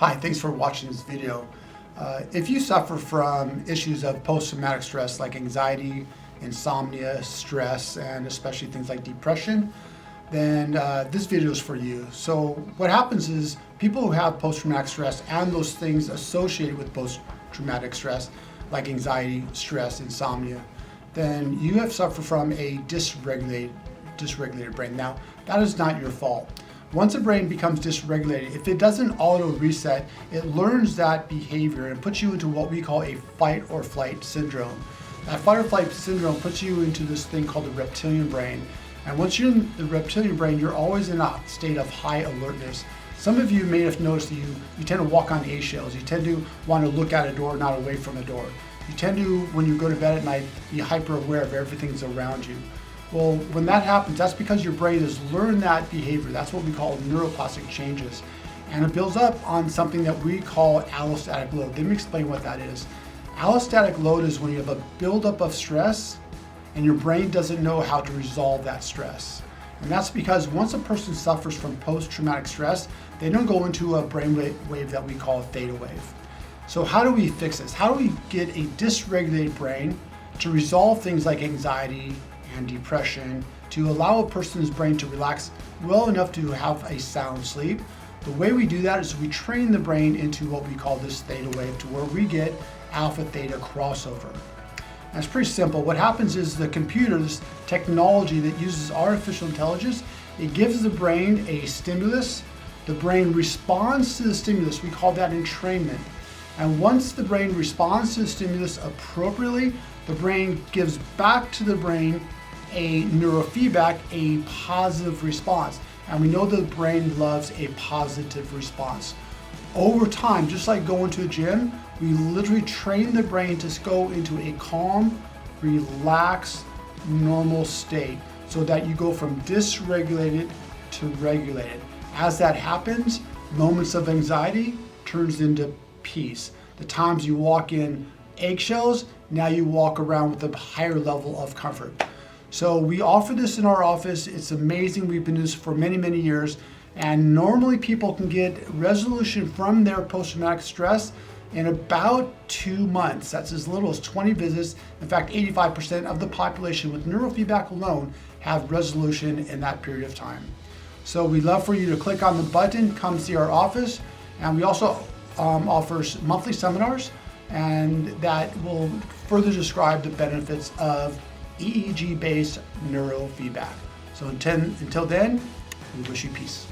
Hi, thanks for watching this video. If you suffer from issues of post-traumatic stress like anxiety, insomnia, stress, and especially things like depression, then this video is for you. So what happens is people who have post-traumatic stress and those things associated with post-traumatic stress like anxiety, stress, insomnia, then you have suffered from a dysregulated brain. Now, that is not your fault. Once a brain becomes dysregulated, if it doesn't auto reset, it learns that behavior and puts you into what we call a fight or flight syndrome. That fight or flight syndrome puts you into this thing called the reptilian brain. And once you're in the reptilian brain, you're always in a state of high alertness. Some of you may have noticed that you tend to walk on eggshells. You tend to want to look at a door, not away from a door. You tend to, when you go to bed at night, be hyper aware of everything that's around you. Well, when that happens, that's because your brain has learned that behavior. That's what we call neuroplastic changes. And it builds up on something that we call allostatic load. Let me explain what that is. Allostatic load is when you have a buildup of stress and your brain doesn't know how to resolve that stress. And that's because once a person suffers from post-traumatic stress, they don't go into a brain wave that we call a theta wave. So how do we fix this? How do we get a dysregulated brain to resolve things like anxiety and depression, to allow a person's brain to relax well enough to have a sound sleep? The way we do that is we train the brain into what we call this theta wave, to where we get alpha theta crossover. And it's pretty simple. What happens is the computer, this technology that uses artificial intelligence, it gives the brain a stimulus. The brain responds to the stimulus. We call that entrainment. And once the brain responds to the stimulus appropriately, the brain gives back to the brain a neurofeedback, a positive response. And we know the brain loves a positive response. Over time, just like going to a gym, we literally train the brain to go into a calm, relaxed, normal state so that you go from dysregulated to regulated. As that happens, moments of anxiety turns into peace. The times you walk in eggshells, now you walk around with a higher level of comfort. So we offer this in our office. It's amazing. We've been doing this for many, many years. And normally people can get resolution from their post-traumatic stress in about 2 months. That's as little as 20 visits. In fact, 85% of the population with neurofeedback alone have resolution in that period of time. So we'd love for you to click on the button, come see our office. And we also offer monthly seminars, and that will further describe the benefits of EEG-based neurofeedback. So until then, we wish you peace.